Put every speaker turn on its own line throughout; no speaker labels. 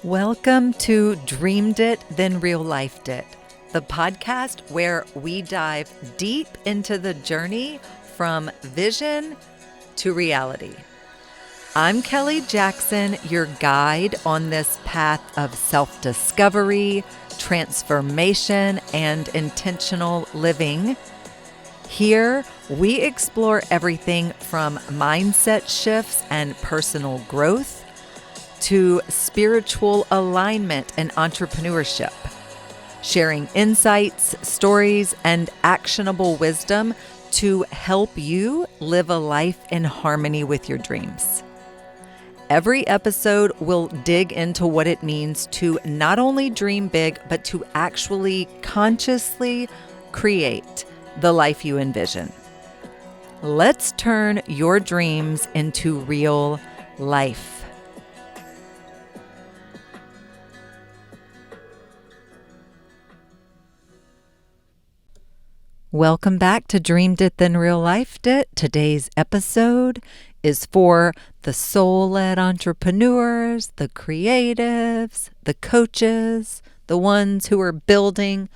Welcome to Dreamed It, Then Real Lifed It, the podcast where we dive deep into the journey from vision to reality. I'm Kelly Jackson, your guide on this path of self-discovery, transformation, and intentional living. Here, we explore everything from mindset shifts and personal growth to spiritual alignment and entrepreneurship, sharing insights, stories, and actionable wisdom to help you live a life in harmony with your dreams. Every episode will dig into what it means to not only dream big, but to actually consciously create the life you envision. Let's turn your dreams into real life. Welcome back to Dreamed It, Then Real Lifed It. Today's episode is for the soul-led entrepreneurs, the creatives, the coaches, the ones who are building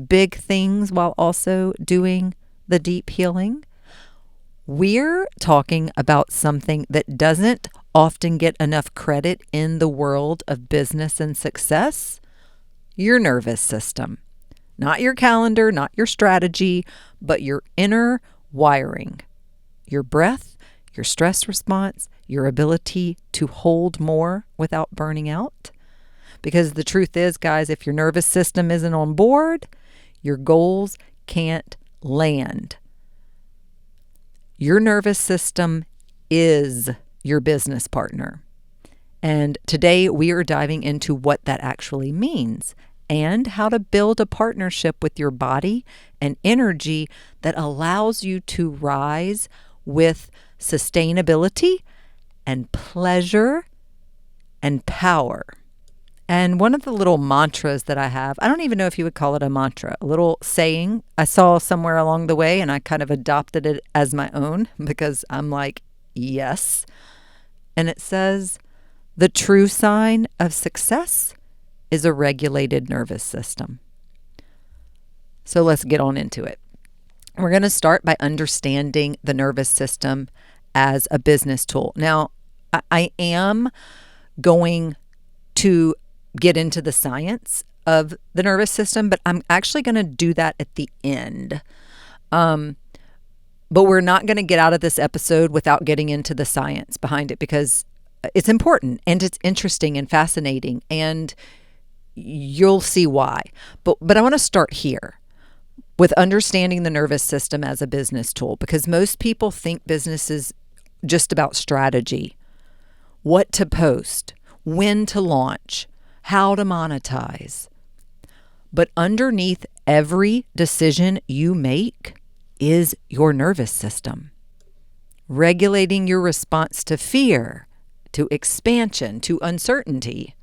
big things while also doing the deep healing. We're talking about something that doesn't often get enough credit in the world of business and success: your nervous system. Not your calendar, not your strategy, but your inner wiring, your breath, your stress response, your ability to hold more without burning out. Because the truth is, guys, if your nervous system isn't on board, your goals can't land. Your nervous system is your business partner. And today we are diving into what that actually means and how to build a partnership with your body and energy that allows you to rise with sustainability and pleasure and power. And one of the little mantras that I have, I don't even know if you would call it a mantra, a little saying I saw somewhere along the way, and I kind of adopted it as my own because I'm like, yes. And it says, the true sign of success is a regulated nervous system. So let's get on into it. We're going to start by understanding the nervous system as a business tool. Now, I am going to get into the science of the nervous system, but I'm actually going to do that at the end. But we're not going to get out of this episode without getting into the science behind it, because it's important and it's interesting and fascinating, and you'll see why. But I want to start here with understanding the nervous system as a business tool, because most people think business is just about strategy, what to post, when to launch, how to monetize. But underneath every decision you make is your nervous system, regulating your response to fear, to expansion, to uncertainty,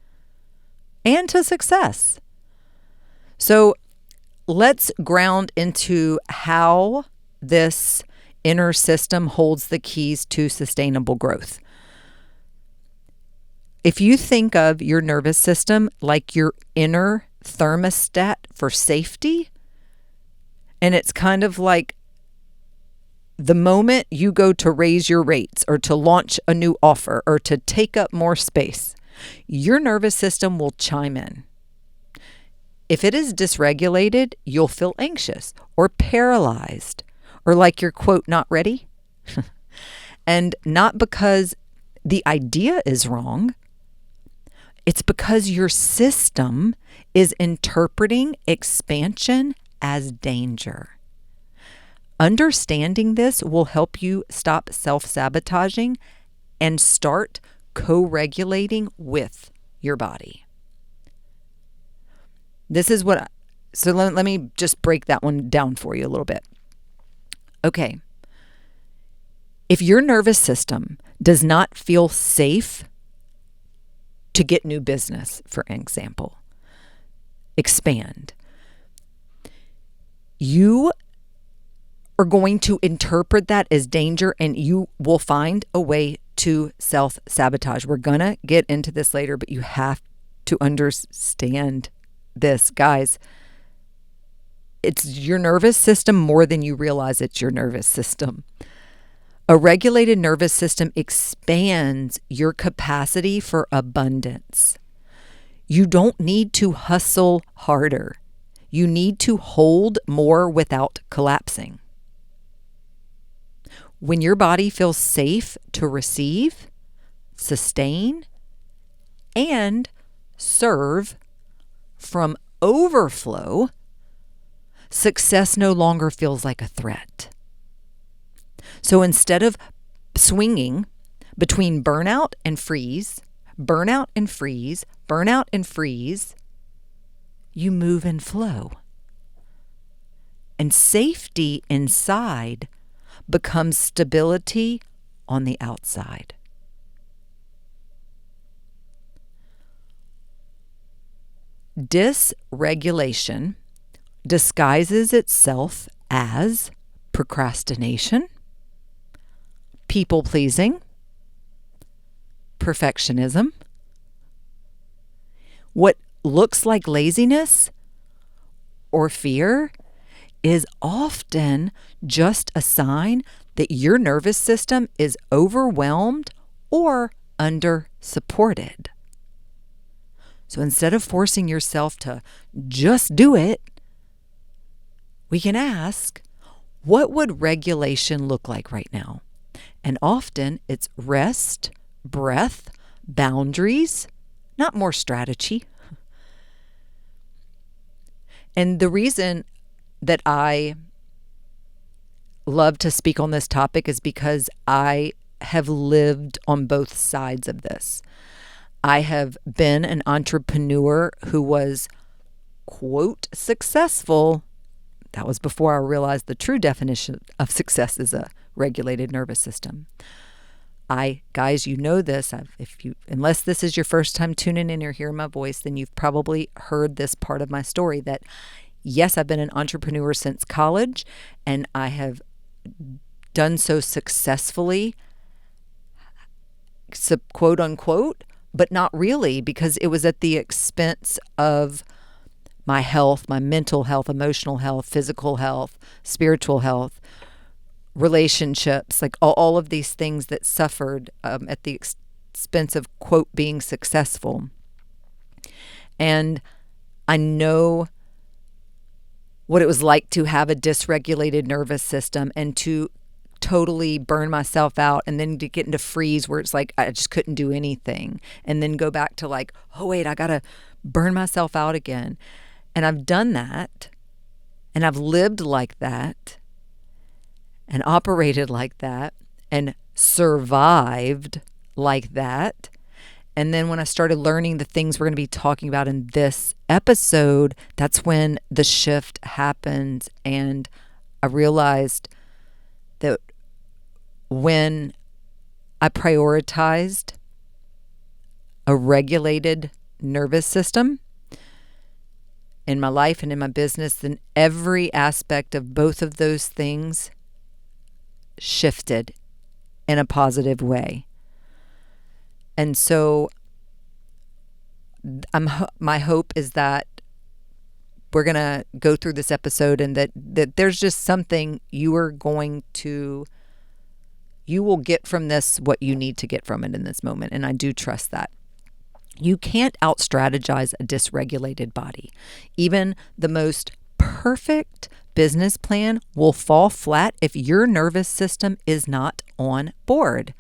and to success. So let's ground into how this inner system holds the keys to sustainable growth. If you think of your nervous system like your inner thermostat for safety, and it's kind of like the moment you go to raise your rates or to launch a new offer or to take up more space, your nervous system will chime in. If it is dysregulated, you'll feel anxious or paralyzed or like you're, quote, not ready. And not because the idea is wrong. It's because your system is interpreting expansion as danger. Understanding this will help you stop self-sabotaging and start co-regulating with your body. So let me just break that one down for you a little bit. Okay. If your nervous system does not feel safe to get new business, for example, expand, you are going to interpret that as danger, and you will find a way to self-sabotage. We're going to get into this later, but you have to understand this, guys. It's your nervous system more than you realize it's your nervous system. A regulated nervous system expands your capacity for abundance. You don't need to hustle harder. You need to hold more without collapsing. When your body feels safe to receive, sustain, and serve from overflow, success no longer feels like a threat. So instead of swinging between burnout and freeze, burnout and freeze, burnout and freeze, you move and flow. And safety inside becomes stability on the outside. Dysregulation disguises itself as procrastination, people-pleasing, perfectionism. What looks like laziness or fear is often just a sign that your nervous system is overwhelmed or under-supported. So instead of forcing yourself to just do it, we can ask, what would regulation look like right now? And often it's rest, breath, boundaries, not more strategy. And the reason that I love to speak on this topic is because I have lived on both sides of this. I have been an entrepreneur who was, quote, successful. That was before I realized the true definition of success is a regulated nervous system. Guys, you know this. Unless this is your first time tuning in or hearing my voice, then you've probably heard this part of my story that, yes, I've been an entrepreneur since college, and I have done so successfully, quote unquote, but not really, because it was at the expense of my health, my mental health, emotional health, physical health, spiritual health, relationships, like all of these things that suffered at the expense of, quote, being successful. And I know what it was like to have a dysregulated nervous system and to totally burn myself out, and then to get into freeze where it's like I just couldn't do anything, and then go back to like, oh wait, I gotta burn myself out again. And I've done that, and I've lived like that, and operated like that, and survived like that. And then when I started learning the things we're going to be talking about in this episode, that's when the shift happened. And I realized that when I prioritized a regulated nervous system in my life and in my business, then every aspect of both of those things shifted in a positive way. And so my hope is that we're going to go through this episode, and that there's just something you will get from this what you need to get from it in this moment. And I do trust that. You can't out-strategize a dysregulated body. Even the most perfect business plan will fall flat if your nervous system is not on board.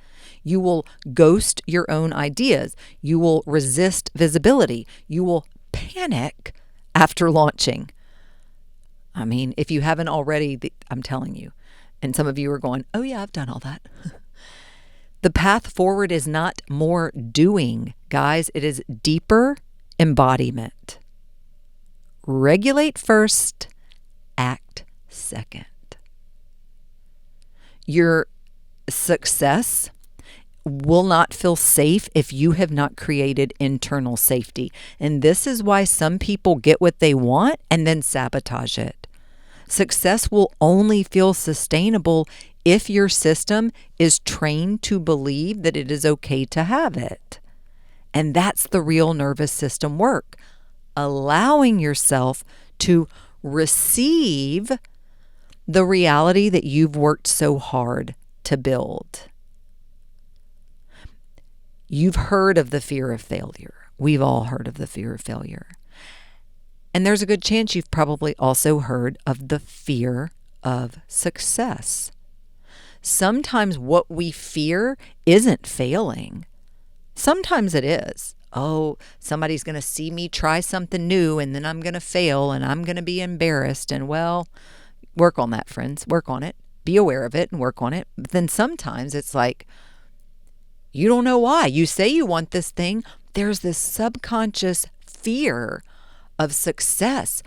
You will ghost your own ideas. You will resist visibility. You will panic after launching. I mean, if you haven't already, I'm telling you. And some of you are going, oh yeah, I've done all that. The path forward is not more doing, guys. It is deeper embodiment. Regulate first, act second. Your success will not feel safe if you have not created internal safety. And this is why some people get what they want and then sabotage it. Success will only feel sustainable if your system is trained to believe that it is okay to have it. And that's the real nervous system work, allowing yourself to receive the reality that you've worked so hard to build. You've heard of the fear of failure. We've all heard of the fear of failure. And there's a good chance you've probably also heard of the fear of success. Sometimes what we fear isn't failing. Sometimes it is. Oh, somebody's going to see me try something new and then I'm going to fail and I'm going to be embarrassed. And well, work on that, friends. Work on it. Be aware of it and work on it. But then sometimes it's like, you don't know why. You say you want this thing. There's this subconscious fear of success.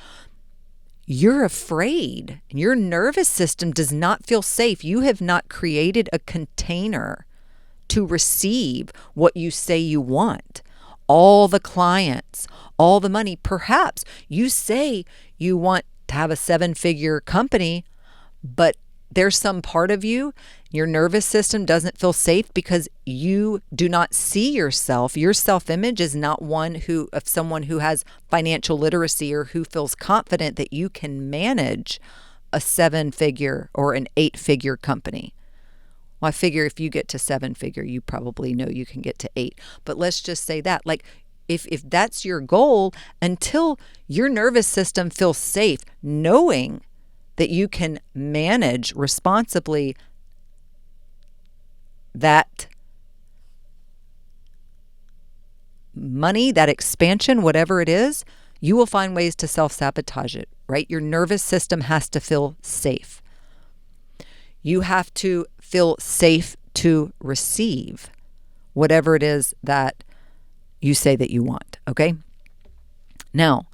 You're afraid. Your nervous system does not feel safe. You have not created a container to receive what you say you want. All the clients, all the money. Perhaps you say you want to have a 7-figure company, but there's some part of you, your nervous system doesn't feel safe because you do not see yourself. Your self-image is not one of someone who has financial literacy or who feels confident that you can manage a 7-figure or an 8-figure company. Well, I figure if you get to 7-figure, you probably know you can get to 8. But let's just say that, like, if that's your goal, until your nervous system feels safe, knowing that you can manage responsibly that money, that expansion, whatever it is, you will find ways to self-sabotage it, right? Your nervous system has to feel safe. You have to feel safe to receive whatever it is that you say that you want, okay? Now,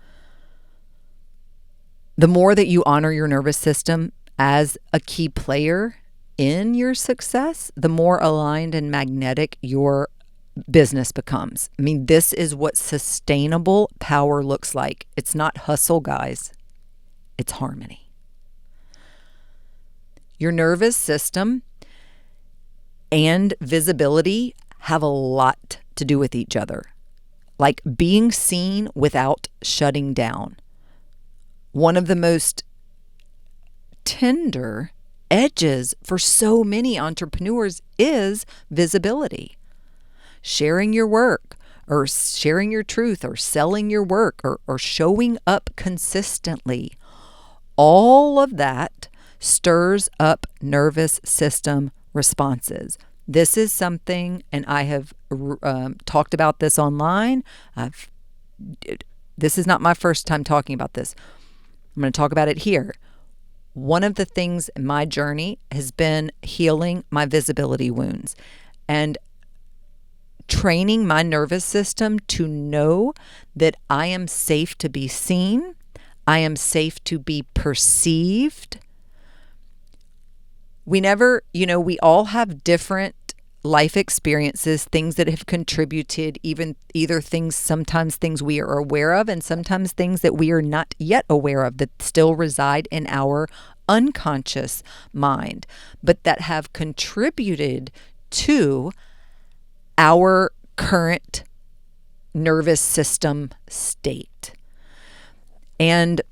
the more that you honor your nervous system as a key player in your success, the more aligned and magnetic your business becomes. I mean, this is what sustainable power looks like. It's not hustle, guys. It's harmony. Your nervous system and visibility have a lot to do with each other. Like being seen without shutting down. One of the most tender edges for so many entrepreneurs is visibility. Sharing your work or sharing your truth or selling your work or showing up consistently. All of that stirs up nervous system responses. This is something, and I have talked about this online. This is not my first time talking about this. I'm going to talk about it here. One of the things in my journey has been healing my visibility wounds and training my nervous system to know that I am safe to be seen. I am safe to be perceived. We all have different life experiences, things that have contributed, sometimes things we are aware of and sometimes things that we are not yet aware of that still reside in our unconscious mind, but that have contributed to our current nervous system state and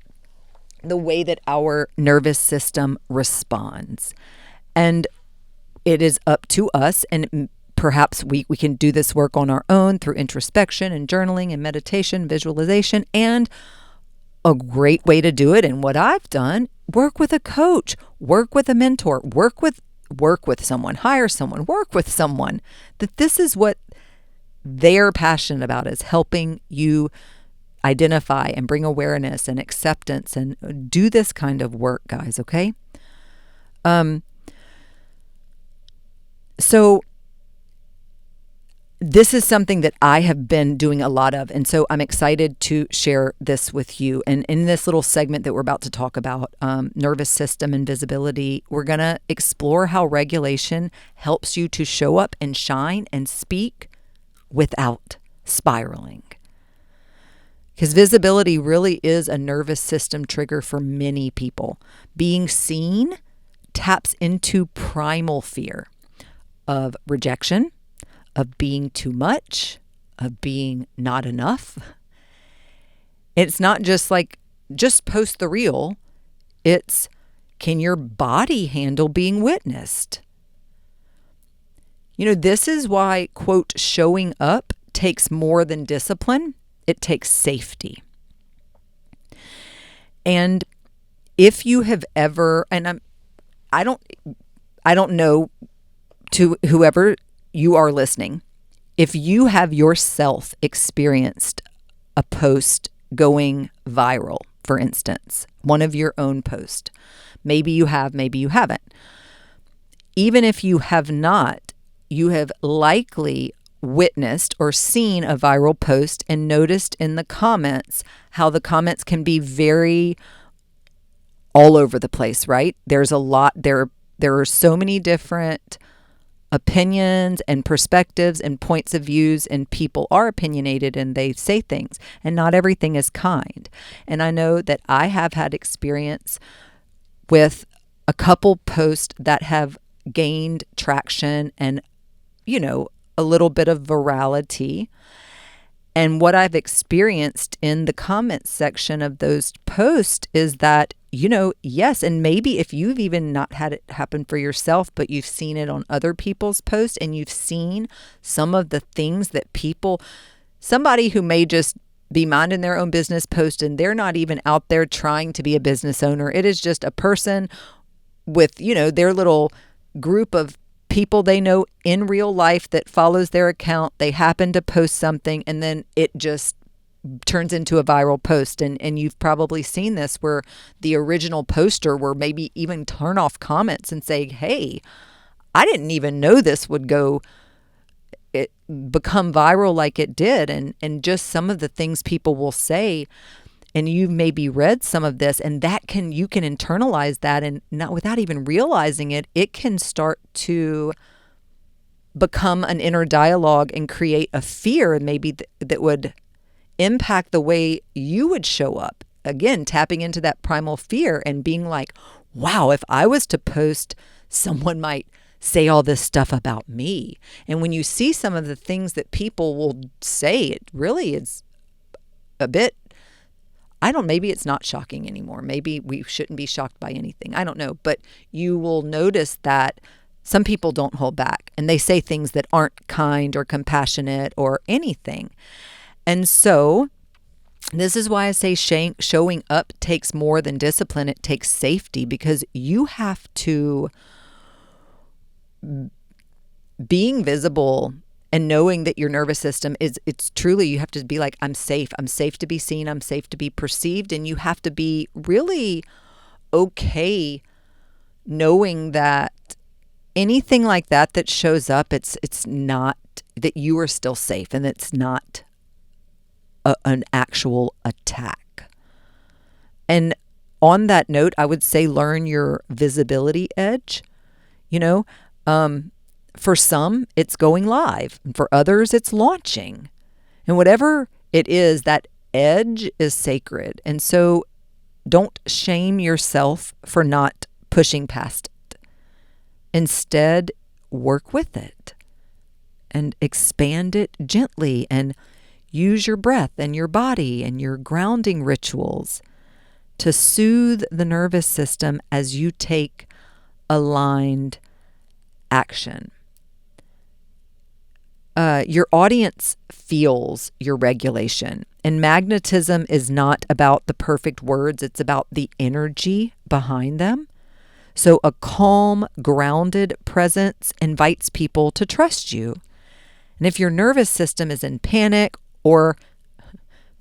the way that our nervous system responds. And it is up to us, and perhaps we can do this work on our own through introspection and journaling and meditation, visualization, and a great way to do it, and what I've done, work with a coach, work with a mentor, work with someone, hire someone, work with someone, that this is what they're passionate about, is helping you identify and bring awareness and acceptance and do this kind of work, guys, okay? So this is something that I have been doing a lot of. And so I'm excited to share this with you. And in this little segment that we're about to talk about, nervous system and visibility, we're going to explore how regulation helps you to show up and shine and speak without spiraling. Because visibility really is a nervous system trigger for many people. Being seen taps into primal fear of rejection, of being too much, of being not enough. It's not just like, just post the reel. It's, can your body handle being witnessed? This is why, quote, showing up takes more than discipline. It takes safety. And if you have ever, and I don't know, to whoever you are listening, if you have yourself experienced a post going viral, for instance, one of your own posts, maybe you have, maybe you haven't. Even if you have not, you have likely witnessed or seen a viral post and noticed in the comments how the comments can be very all over the place, right? There's a lot, there are so many different opinions and perspectives and points of views, and people are opinionated and they say things, and not everything is kind. And I know that I have had experience with a couple posts that have gained traction and, a little bit of virality. And what I've experienced in the comments section of those posts is that, yes, and maybe if you've even not had it happen for yourself, but you've seen it on other people's posts, and you've seen some of the things that somebody who may just be minding their own business post, and they're not even out there trying to be a business owner. It is just a person with, their little group of people they know in real life that follows their account. They happen to post something, and then it just turns into a viral post. And you've probably seen this where the original poster will maybe even turn off comments and say, hey, I didn't even know this would become viral like it did. And just some of the things people will say, and you've maybe read some of this, and you can internalize that, and not without even realizing it, it can start to become an inner dialogue and create a fear maybe that would impact the way you would show up. Again, tapping into that primal fear and being like, wow, if I was to post, someone might say all this stuff about me. And when you see some of the things that people will say, it really is a bit, maybe it's not shocking anymore. Maybe we shouldn't be shocked by anything. I don't know. But you will notice that some people don't hold back, and they say things that aren't kind or compassionate or anything. And so this is why I say showing up takes more than discipline. It takes safety, because you have to, being visible and knowing that your nervous system it's truly, you have to be like, I'm safe to be seen, I'm safe to be perceived. And you have to be really okay knowing that anything like that shows up, it's not, that you are still safe, and it's not an actual attack. And on that note, I would say learn your visibility edge. For some, it's going live. And for others, it's launching. And whatever it is, that edge is sacred. And so don't shame yourself for not pushing past it. Instead, work with it and expand it gently, and use your breath and your body and your grounding rituals to soothe the nervous system as you take aligned action. Your audience feels your regulation. And magnetism is not about the perfect words. It's about the energy behind them. So a calm, grounded presence invites people to trust you. And if your nervous system is in panic or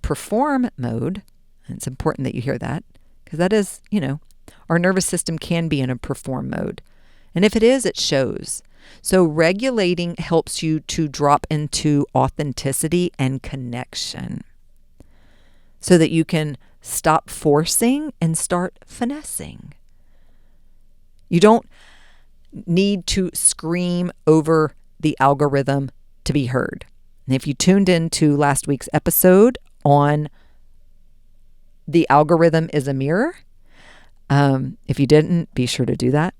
perform mode, and it's important that you hear that, because that is, our nervous system can be in a perform mode. And if it is, it shows. So regulating helps you to drop into authenticity and connection so that you can stop forcing and start finessing. You don't need to scream over the algorithm to be heard. And if you tuned into last week's episode on the algorithm is a mirror. If you didn't, be sure to do that.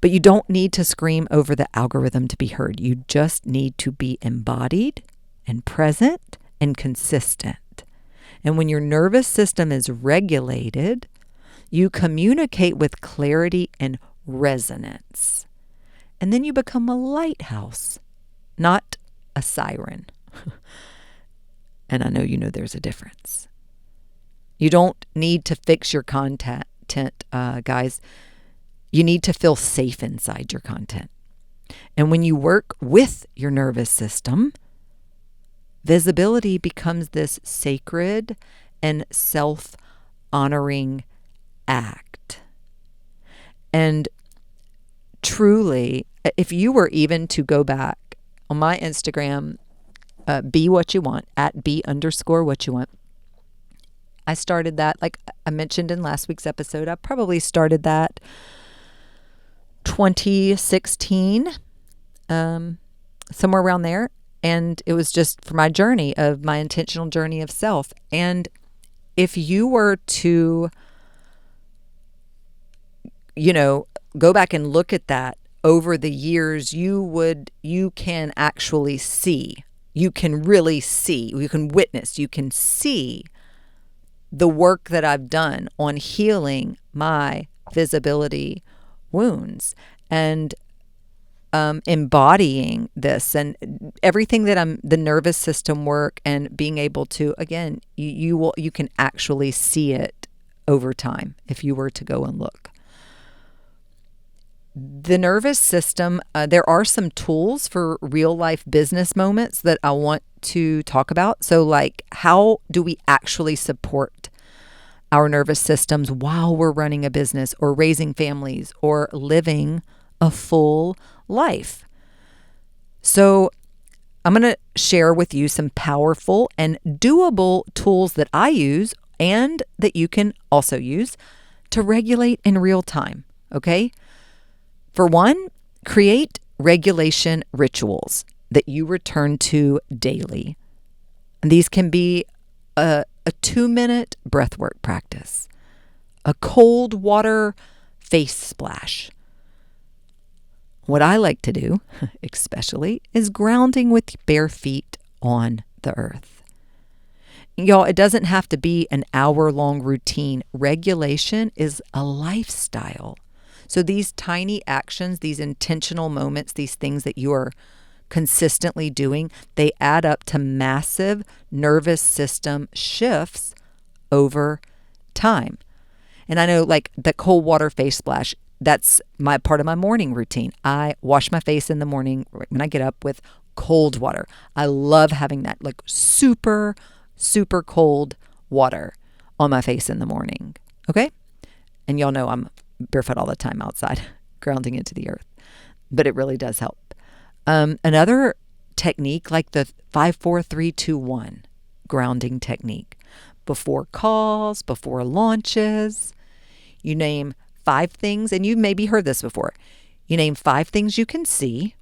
But you don't need to scream over the algorithm to be heard. You just need to be embodied and present and consistent. And when your nervous system is regulated, you communicate with clarity and resonance. And then you become a lighthouse, not a siren. And I know you know there's a difference. You don't need to fix your content, guys. You need to feel safe inside your content. And when you work with your nervous system, visibility becomes this sacred and self-honoring act. And truly, if you were even to go back on my Instagram, be what you want, at @be_what you want. I started that, like I mentioned in last week's episode, I probably started that 2016, somewhere around there. And it was just for my journey of my intentional journey of self. And if you were to, go back and look at that over the years, you can actually see, you can really see, you can witness, you can see the work that I've done on healing my visibility wounds and embodying this and everything that the nervous system work and being able to, again, you can actually see it over time if you were to go and look. The nervous system, there are some tools for real life business moments that I want to talk about. So like, how do we actually support our nervous systems while we're running a business or raising families or living a full life? So I'm going to share with you some powerful and doable tools that I use and that you can also use to regulate in real time. Okay. For one, create regulation rituals that you return to daily. And these can be a 2-minute breathwork practice, a cold water face splash. What I like to do, especially, is grounding with bare feet on the earth. Y'all, it doesn't have to be an hour-long routine. Regulation is a lifestyle. So these tiny actions, these intentional moments, these things that you are consistently doing, they add up to massive nervous system shifts over time. And I know, like the cold water face splash, that's my part of my morning routine. I wash my face in the morning when I get up with cold water. I love having that like super, super cold water on my face in the morning. Okay? And y'all know I'm barefoot all the time outside, grounding into the earth. But it really does help. Another technique, like the 5-4-3-2-1 grounding technique. Before calls, before launches, you name 5 things, and you maybe heard this before. You name 5 things you can see,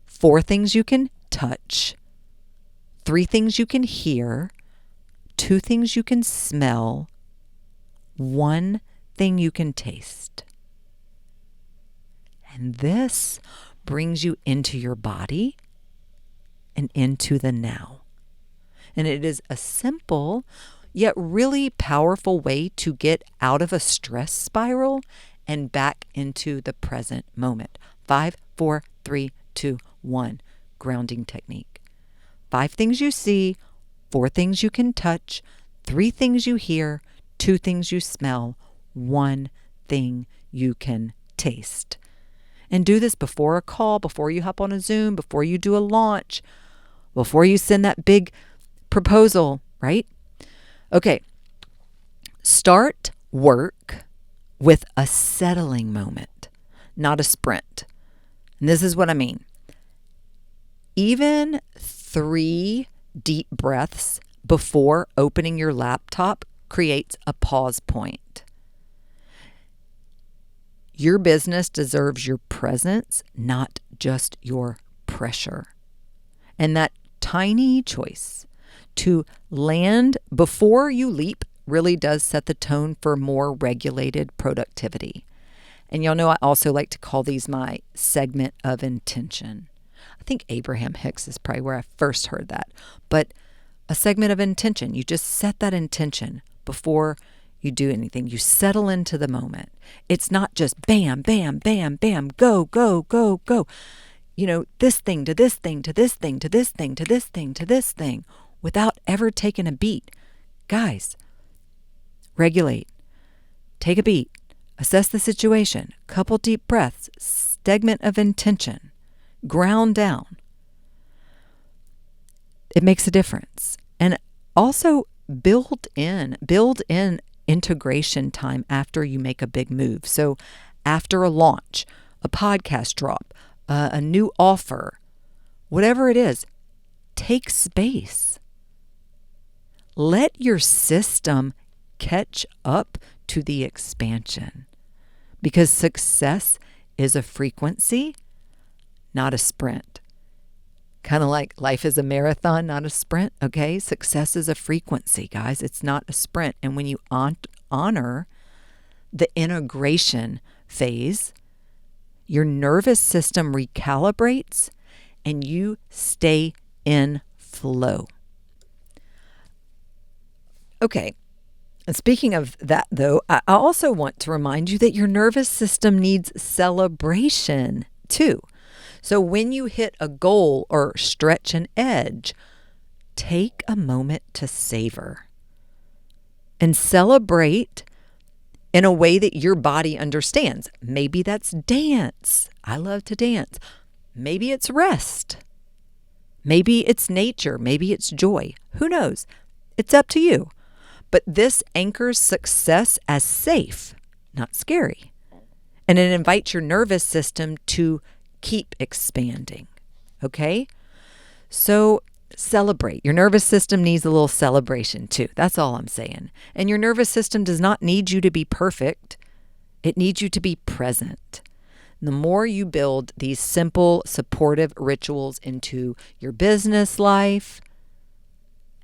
4 things you can touch, 3 things you can hear, 2 things you can smell, 1 thing you can taste. And this brings you into your body and into the now. And it is a simple yet really powerful way to get out of a stress spiral and back into the present moment. 5-4-3-2-1 grounding technique. 5 things you see, 4 things you can touch, 3 things you hear, 2 things you smell, 1 thing you can taste. And do this before a call, before you hop on a Zoom, before you do a launch, before you send that big proposal, right? Okay. Start work with a settling moment, not a sprint. And this is what I mean. Even 3 deep breaths before opening your laptop creates a pause point. Your business deserves your presence, not just your pressure. And that tiny choice to land before you leap really does set the tone for more regulated productivity. And y'all know I also like to call these my segment of intention. I think Abraham Hicks is probably where I first heard that. But a segment of intention, you just set that intention before you do anything. You settle into the moment. It's not just bam, bam, bam, bam, go, go, go, go. This thing to this thing to this thing to this thing to this thing to this thing without ever taking a beat. Guys, regulate. Take a beat. Assess the situation. Couple deep breaths. Segment of intention. Ground down. It makes a difference. And also build in integration time after you make a big move. So after a launch, a podcast drop, a new offer, whatever it is, take space. Let your system catch up to the expansion, because success is a frequency, not a sprint. Kind of like life is a marathon, not a sprint, okay? Success is a frequency, guys. It's not a sprint. And when you honor the integration phase, your nervous system recalibrates and you stay in flow. Okay. And speaking of that, though, I also want to remind you that your nervous system needs celebration, too. So when you hit a goal or stretch an edge, take a moment to savor and celebrate in a way that your body understands. Maybe that's dance. I love to dance. Maybe it's rest. Maybe it's nature. Maybe it's joy. Who knows? It's up to you. But this anchors success as safe, not scary. And it invites your nervous system to keep expanding. Okay? So celebrate. Your nervous system needs a little celebration too. That's all I'm saying. And your nervous system does not need you to be perfect. It needs you to be present. The more you build these simple, supportive rituals into your business life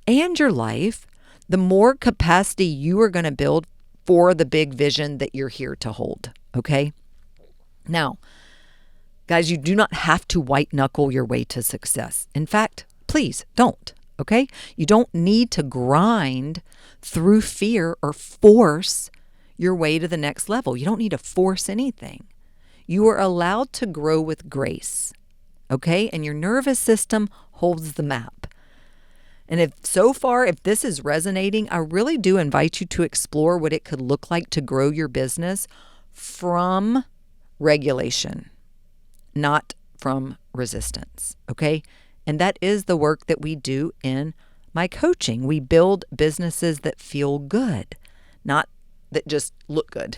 and your life, the more capacity you are going to build for the big vision that you're here to hold. Okay? Now, guys, you do not have to white knuckle your way to success. In fact, please don't. Okay? You don't need to grind through fear or force your way to the next level. You don't need to force anything. You are allowed to grow with grace. Okay? And your nervous system holds the map. And if this is resonating, I really do invite you to explore what it could look like to grow your business from regulation, not from resistance. Okay? And that is the work that we do in my coaching. We build businesses that feel good, not that just look good.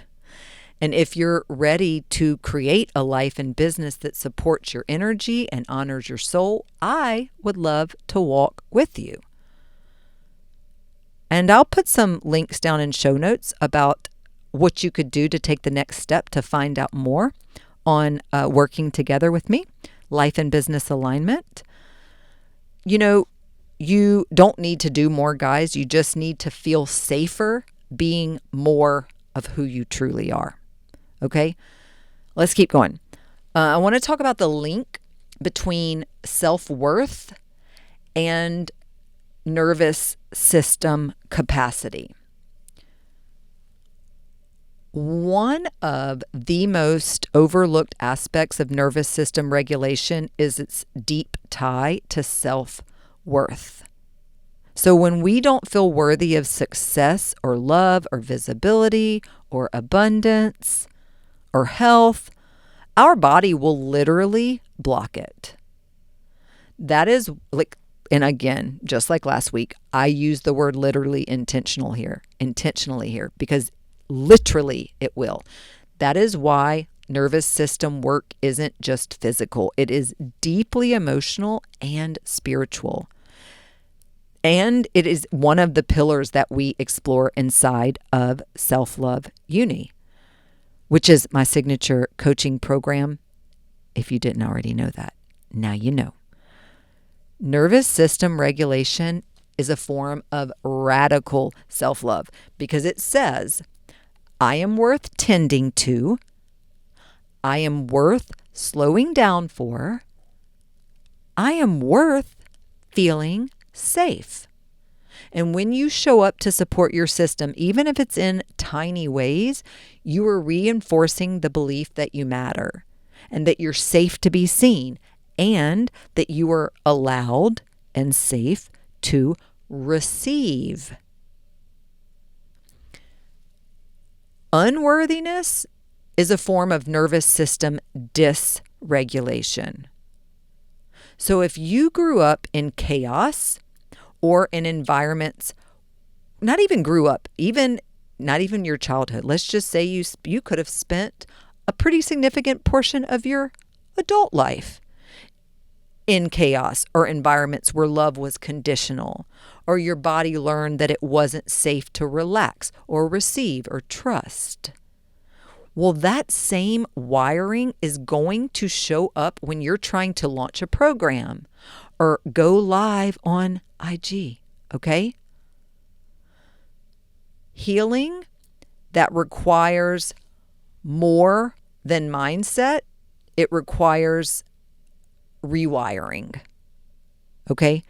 And if you're ready to create a life and business that supports your energy and honors your soul, I would love to walk with you. And I'll put some links down in show notes about what you could do to take the next step to find out more on working together with me, life and business alignment. You don't need to do more, guys. You just need to feel safer being more of who you truly are. Okay, let's keep going. I want to talk about the link between self-worth and nervous system capacity. One of the most overlooked aspects of nervous system regulation is its deep tie to self-worth. So when we don't feel worthy of success or love or visibility or abundance or health, our body will literally block it. That is and again, just like last week, I use the word intentionally here, because literally it will. That is why nervous system work isn't just physical. It is deeply emotional and spiritual. And it is one of the pillars that we explore inside of Self-Love Uni, which is my signature coaching program. If you didn't already know that, now you know. Nervous system regulation is a form of radical self-love because it says, I am worth tending to, I am worth slowing down for, I am worth feeling safe. And when you show up to support your system, even if it's in tiny ways, you are reinforcing the belief that you matter and that you're safe to be seen and that you are allowed and safe to receive. Unworthiness is a form of nervous system dysregulation. So if you grew up in chaos or in environments, not even grew up, not even your childhood, let's just say you could have spent a pretty significant portion of your adult life in chaos or environments where love was conditional, or your body learned that it wasn't safe to relax or receive or trust. Well, that same wiring is going to show up when you're trying to launch a program or go live on IG, okay? Healing that requires more than mindset, it requires rewiring, okay?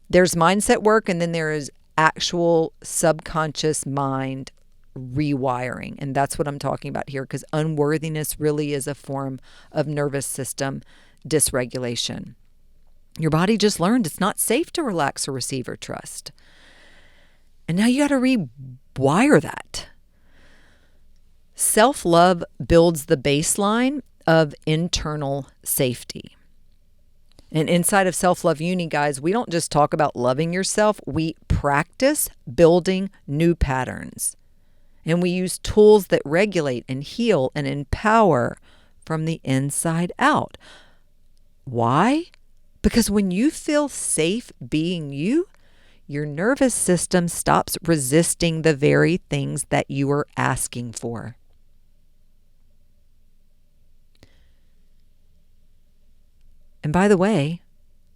There's mindset work and then there is actual subconscious mind rewiring. And that's what I'm talking about here, because unworthiness really is a form of nervous system dysregulation. Your body just learned it's not safe to relax or receive or trust. And now you got to rewire that. Self-love builds the baseline of internal safety. And inside of Self-Love Uni, guys, we don't just talk about loving yourself. We practice building new patterns. And we use tools that regulate and heal and empower from the inside out. Why? Because when you feel safe being you, your nervous system stops resisting the very things that you are asking for. And by the way,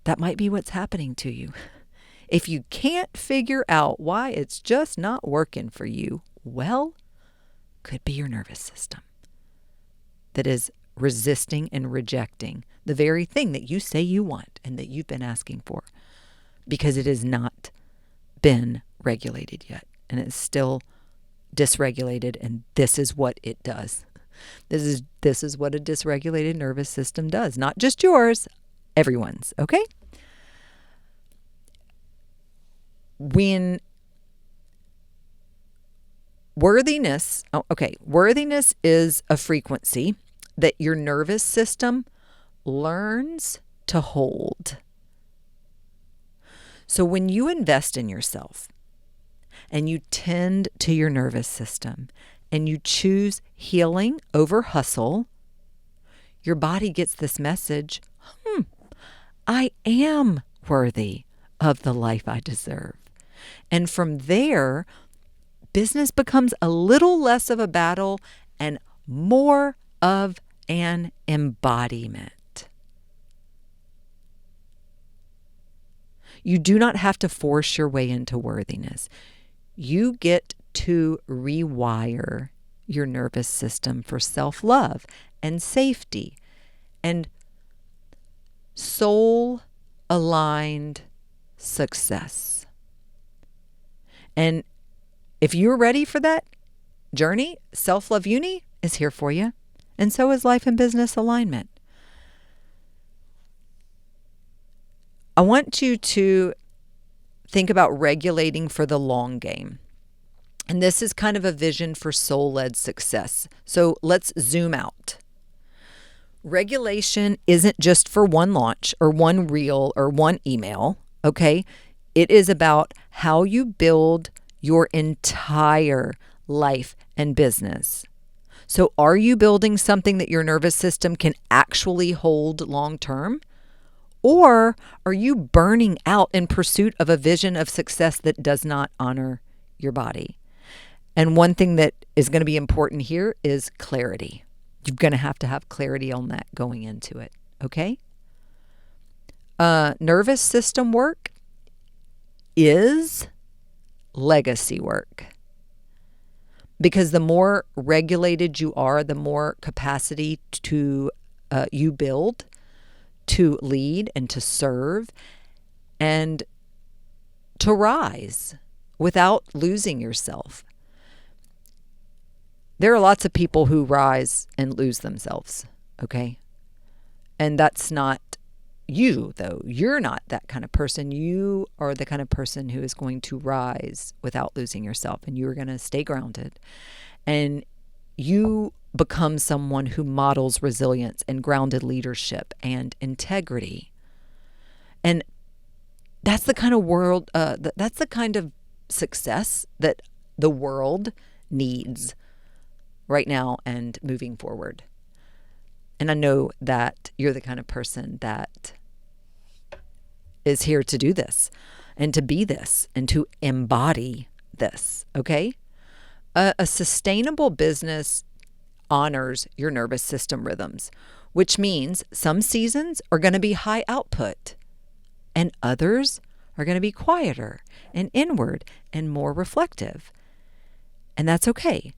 that might be what's happening to you. If you can't figure out why it's just not working for you, well, could be your nervous system that is resisting and rejecting the very thing that you say you want and that you've been asking for, because it has not been regulated yet and it's still dysregulated, and this is what it does. This is what a dysregulated nervous system does. Not just yours, everyone's, okay? When worthiness is a frequency that your nervous system learns to hold. So when you invest in yourself and you tend to your nervous system and you choose healing over hustle, your body gets this message, I am worthy of the life I deserve. And from there, business becomes a little less of a battle and more of an embodiment. You do not have to force your way into worthiness. You get to rewire your nervous system for self-love and safety and soul-aligned success. And if you're ready for that journey, Self-Love Uni is here for you. And so is life and business alignment. I want you to think about regulating for the long game. And this is kind of a vision for soul-led success. So let's zoom out. Regulation isn't just for one launch or one reel or one email, okay? It is about how you build your entire life and business. So are you building something that your nervous system can actually hold long term? Or are you burning out in pursuit of a vision of success that does not honor your body? And one thing that is going to be important here is clarity. You're going to have clarity on that going into it, okay? Nervous system work is legacy work. Because the more regulated you are, the more capacity to you build to lead and to serve and to rise without losing yourself. There are lots of people who rise and lose themselves, okay? And that's not you, though. You're not that kind of person. You are the kind of person who is going to rise without losing yourself, and you are going to stay grounded. And you become someone who models resilience and grounded leadership and integrity. And that's the kind of world, that's the kind of success that the world needs right now and moving forward. And I know that you're the kind of person that is here to do this and to be this and to embody this, okay? A sustainable business honors your nervous system rhythms, which means some seasons are going to be high output and others are going to be quieter and inward and more reflective. And that's okay.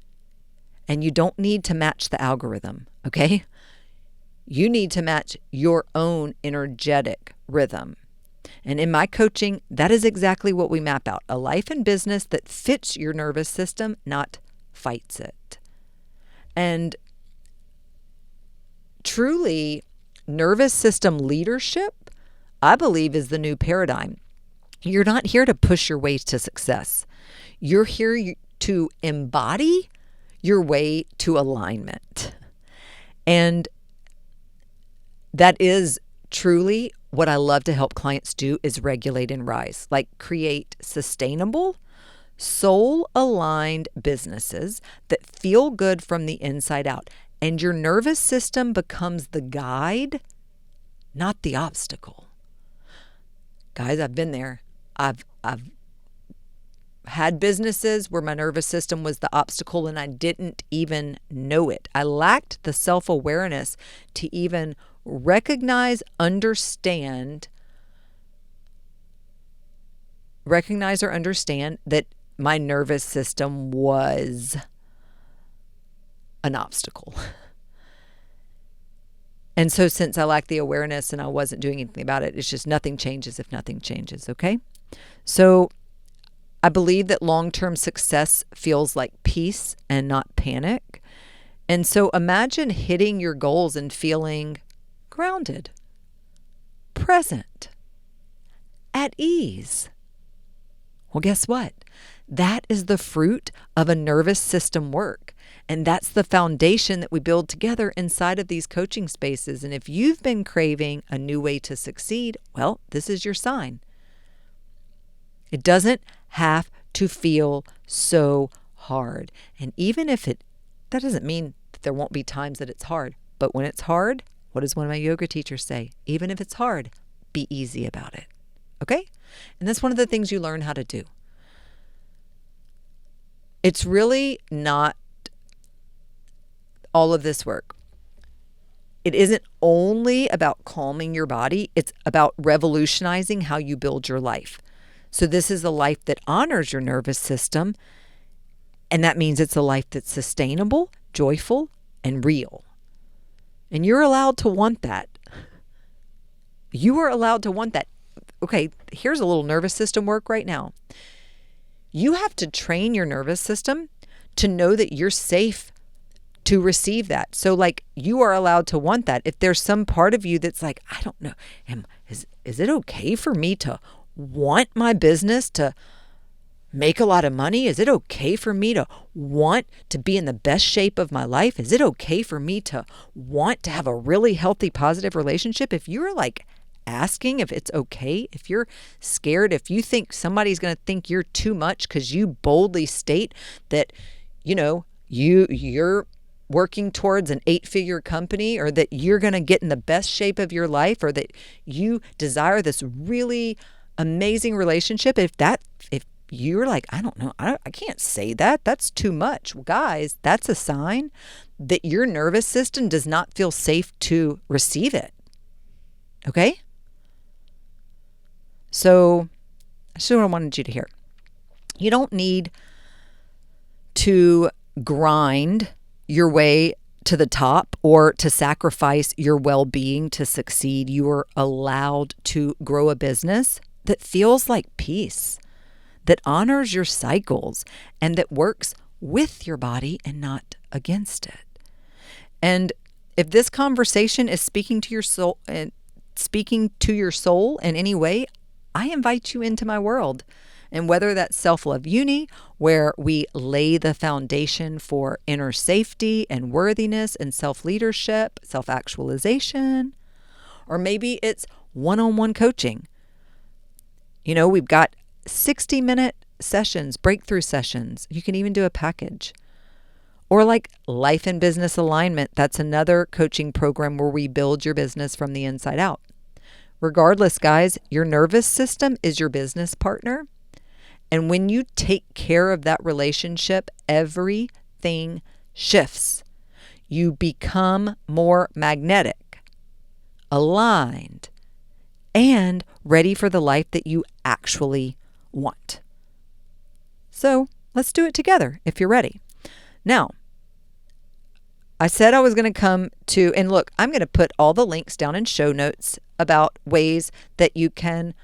And you don't need to match the algorithm, okay? You need to match your own energetic rhythm. And in my coaching, that is exactly what we map out. A life and business that fits your nervous system, not fights it. And truly, nervous system leadership, I believe, is the new paradigm. You're not here to push your way to success. You're here to embody your way to alignment. And that is truly what I love to help clients do, is regulate and rise, like create sustainable, soul-aligned businesses that feel good from the inside out. And your nervous system becomes the guide, not the obstacle. Guys, I've been there. I've had businesses where my nervous system was the obstacle and I didn't even know it. I lacked the self-awareness to even recognize or understand that my nervous system was an obstacle. And so since I lacked the awareness and I wasn't doing anything about it, it's just nothing changes if nothing changes, okay? So I believe that long-term success feels like peace and not panic. And so imagine hitting your goals and feeling grounded, present, at ease. Well, guess what? That is the fruit of a nervous system work. And that's the foundation that we build together inside of these coaching spaces. And if you've been craving a new way to succeed, well, this is your sign. It doesn't have to feel so hard. And even if that doesn't mean that there won't be times that it's hard. But when it's hard, what does one of my yoga teachers say? Even if it's hard, be easy about it. Okay? And that's one of the things you learn how to do. It's really not all of this work. It isn't only about calming your body. It's about revolutionizing how you build your life. So this is a life that honors your nervous system. And that means it's a life that's sustainable, joyful, and real. And you're allowed to want that. You are allowed to want that. Okay, here's a little nervous system work right now. You have to train your nervous system to know that you're safe to receive that. So like you are allowed to want that. If there's some part of you that's like, I don't know, is it okay for me to want my business to make a lot of money? Is it okay for me to want to be in the best shape of my life? Is it okay for me to want to have a really healthy, positive relationship? If you're like asking if it's okay, if you're scared, if you think somebody's going to think you're too much because you boldly state that, you're working towards an 8-figure company, or that you're going to get in the best shape of your life, or that you desire this really amazing relationship, if you're like, I don't know, I can't say that, that's too much. Well, guys, that's a sign that your nervous system does not feel safe to receive it. Okay? So This is what I wanted you to hear. You don't need to grind your way to the top or to sacrifice your well-being to succeed. You are allowed to grow a business that feels like peace, that honors your cycles, and that works with your body and not against it. And if this conversation is speaking to your soul in any way, I invite you into my world. And whether that's Self-Love Uni, where we lay the foundation for inner safety and worthiness and self-leadership, self-actualization, or maybe it's one-on-one coaching. We've got 60-minute sessions, breakthrough sessions. You can even do a package. Or like Life and Business Alignment. That's another coaching program where we build your business from the inside out. Regardless, guys, your nervous system is your business partner. And when you take care of that relationship, everything shifts. You become more magnetic, aligned, and ready for the life that you actually want. So let's do it together if you're ready. Now, I said I was going to come to, and look, I'm going to put all the links down in show notes about ways that you can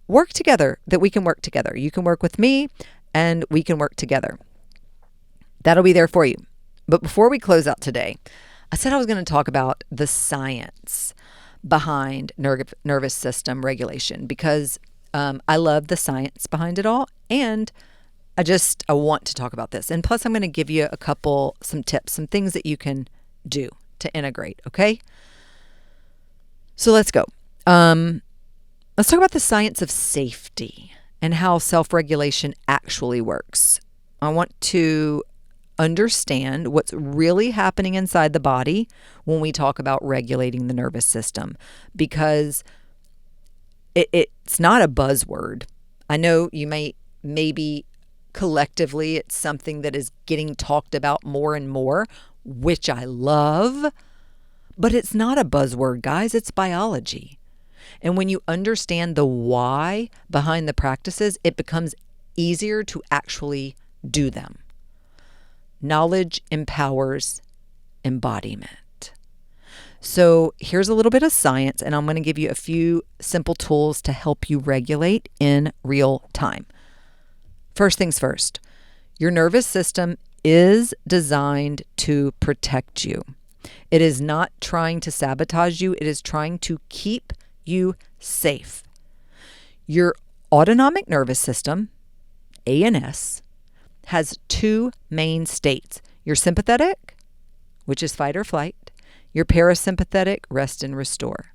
work together, that we can work together. You can work with me and we can work together. That'll be there for you. But before we close out today, I said I was going to talk about the science behind nervous system regulation because I love the science behind it all. And I want to talk about this. And plus, I'm going to give you some tips, some things that you can do to integrate. Okay. So let's go. Let's talk about the science of safety and how self-regulation actually works. I want to understand what's really happening inside the body when we talk about regulating the nervous system, because it's not a buzzword. I know you maybe collectively it's something that is getting talked about more and more, which I love, but it's not a buzzword, guys. It's biology. And when you understand the why behind the practices, it becomes easier to actually do them. Knowledge empowers embodiment. So here's a little bit of science, and I'm going to give you a few simple tools to help you regulate in real time. First things first, your nervous system is designed to protect you. It is not trying to sabotage you. It is trying to keep you safe. Your autonomic nervous system, ANS, has two main states. Your sympathetic, which is fight or flight. Your parasympathetic, rest and restore.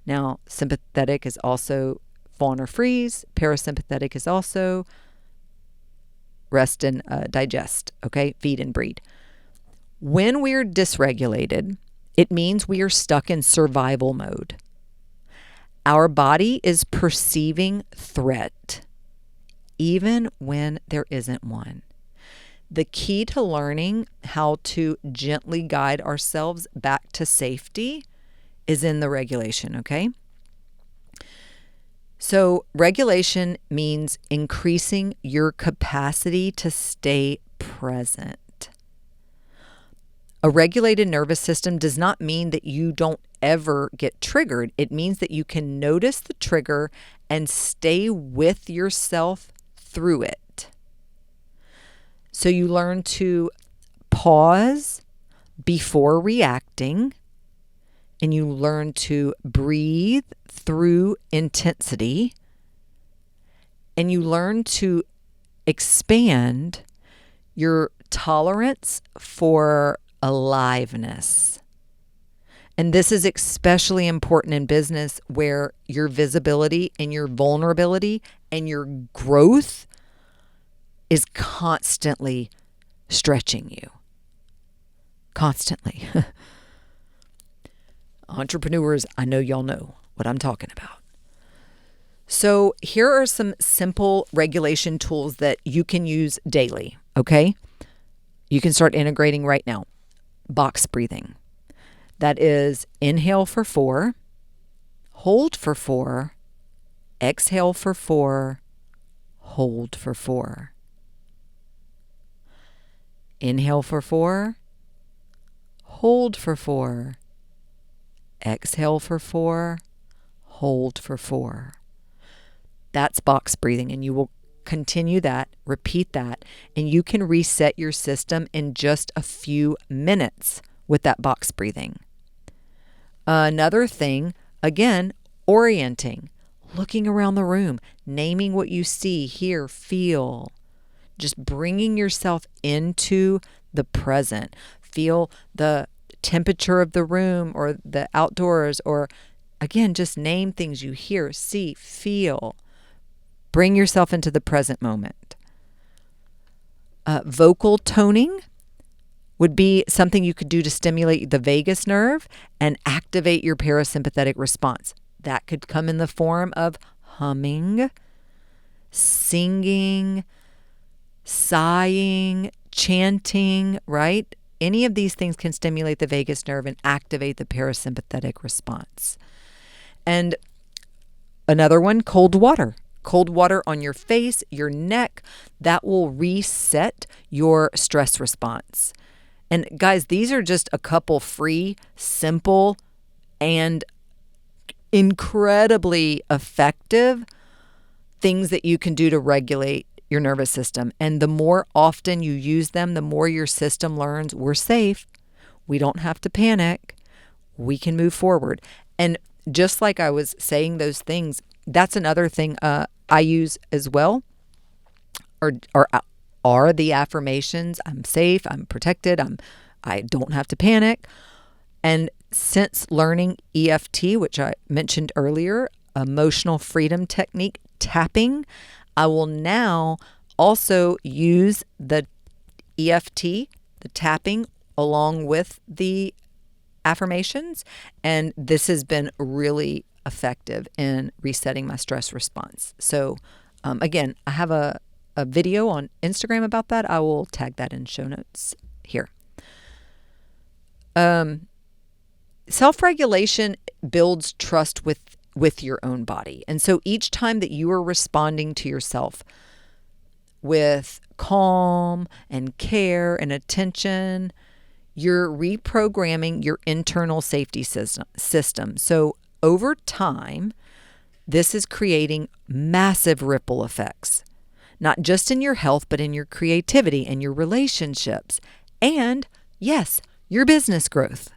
Now, sympathetic is also fawn or freeze. Parasympathetic is also rest and digest, okay? Feed and breed. When we're dysregulated, it means we are stuck in survival mode. Our body is perceiving threat, even when there isn't one. The key to learning how to gently guide ourselves back to safety is in the regulation, okay? So regulation means increasing your capacity to stay present. A regulated nervous system does not mean that you don't ever get triggered. It means that you can notice the trigger and stay with yourself through it. So you learn to pause before reacting, and you learn to breathe through intensity, and you learn to expand your tolerance for aliveness. And this is especially important in business where your visibility and your vulnerability and your growth is constantly stretching you. Constantly. Entrepreneurs, I know y'all know what I'm talking about. So here are some simple regulation tools that you can use daily, okay? You can start integrating right now. Box breathing. That is inhale for 4, hold for 4, Exhale for 4. Hold for 4. Inhale for 4. Hold for 4. Exhale for 4. Hold for 4. That's box breathing, and you will continue that, repeat that, and you can reset your system in just a few minutes with that box breathing. Another thing, again, orienting, looking around the room, naming what you see, hear, feel, just bringing yourself into the present. Feel the temperature of the room or the outdoors, or again, just name things you hear, see, feel. Bring yourself into the present moment. Vocal toning would be something you could do to stimulate the vagus nerve and activate your parasympathetic response. That could come in the form of humming, singing, sighing, chanting, right? Any of these things can stimulate the vagus nerve and activate the parasympathetic response. And another one, cold water. Cold water on your face, your neck, that will reset your stress response. And guys, these are just a couple free, simple, and incredibly effective things that you can do to regulate your nervous system. And the more often you use them, the more your system learns we're safe. We don't have to panic. We can move forward. And just like I was saying those things, that's another thing I use as well, or are the affirmations. I'm safe, I'm protected, I don't have to panic. And since learning EFT, which I mentioned earlier, emotional freedom technique, tapping, I will now also use the EFT, the tapping, along with the affirmations. And this has been really effective in resetting my stress response. So again, I have a video on Instagram about that. I will tag that in show notes here. Self-regulation builds trust with your own body. And so each time that you are responding to yourself with calm and care and attention, you're reprogramming your internal safety system. So over time, this is creating massive ripple effects, not just in your health, but in your creativity and your relationships, and yes, your business growth.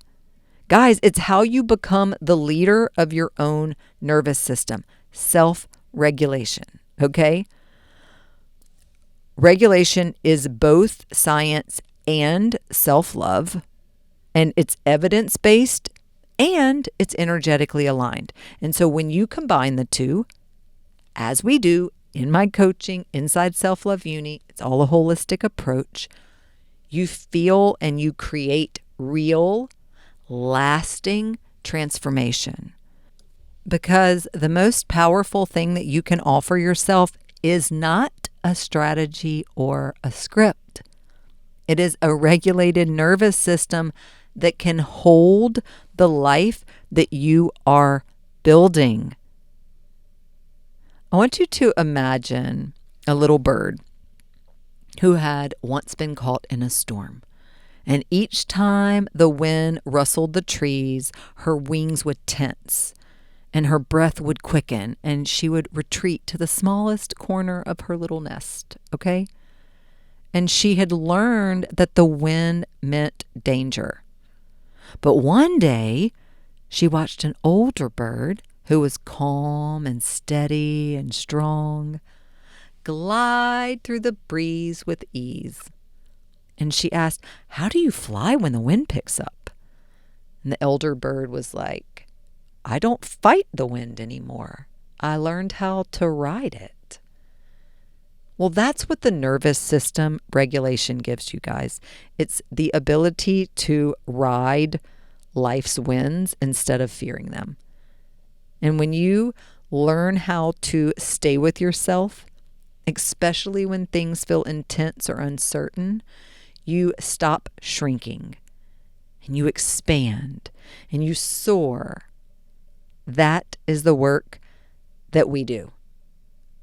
Guys, it's how you become the leader of your own nervous system. Self-regulation, okay? Regulation is both science and self-love, and it's evidence-based and it's energetically aligned. And so when you combine the two, as we do in my coaching, Inside Self-Love Uni, it's all a holistic approach, you feel and you create real, lasting transformation. Because the most powerful thing that you can offer yourself is not a strategy or a script. It is a regulated nervous system that can hold the life that you are building. I want you to imagine a little bird who had once been caught in a storm. And each time the wind rustled the trees, her wings would tense and her breath would quicken and she would retreat to the smallest corner of her little nest, okay? And she had learned that the wind meant danger. But one day, she watched an older bird who was calm and steady and strong glide through the breeze with ease. And she asked, "How do you fly when the wind picks up?" And the elder bird was like, "I don't fight the wind anymore. I learned how to ride it." Well, that's what the nervous system regulation gives you guys. It's the ability to ride life's winds instead of fearing them. And when you learn how to stay with yourself, especially when things feel intense or uncertain, you stop shrinking and you expand and you soar. That is the work that we do.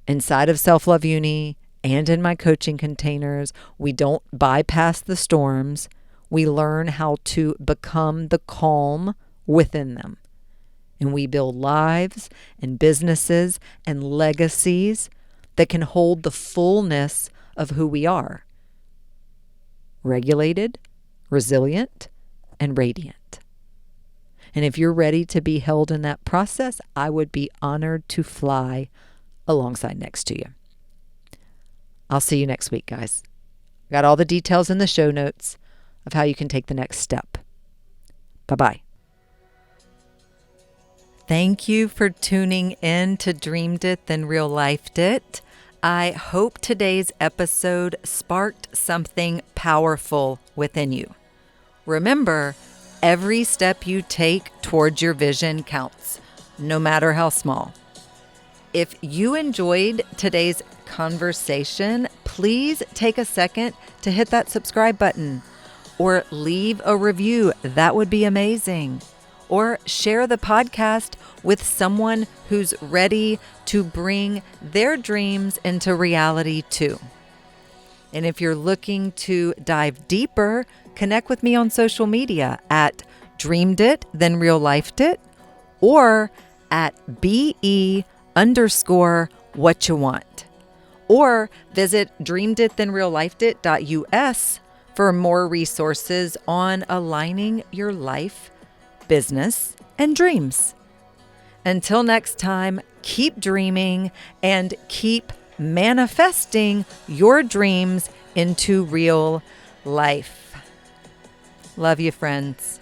Inside of Self Love Uni and in my coaching containers, we don't bypass the storms. We learn how to become the calm within them. And we build lives and businesses and legacies that can hold the fullness of who we are. Regulated, resilient, and radiant. And if you're ready to be held in that process, I would be honored to fly alongside next to you. I'll see you next week, guys. Got all the details in the show notes of how you can take the next step. Bye-bye. Thank you for tuning in to Dreamed It, Then Real Lifed It. I hope today's episode sparked something powerful within you. Remember, every step you take towards your vision counts, no matter how small. If you enjoyed today's conversation, please take a second to hit that subscribe button or leave a review. That would be amazing. Or share the podcast with someone who's ready to bring their dreams into reality too. And if you're looking to dive deeper, connect with me on social media at Dreamed It, Then Real Lifed It, or at BE_what you want. Or visit dreameditthenreallifedit.us for more resources on aligning your life, business, and dreams. Until next time, keep dreaming and keep manifesting your dreams into real life. Love you, friends.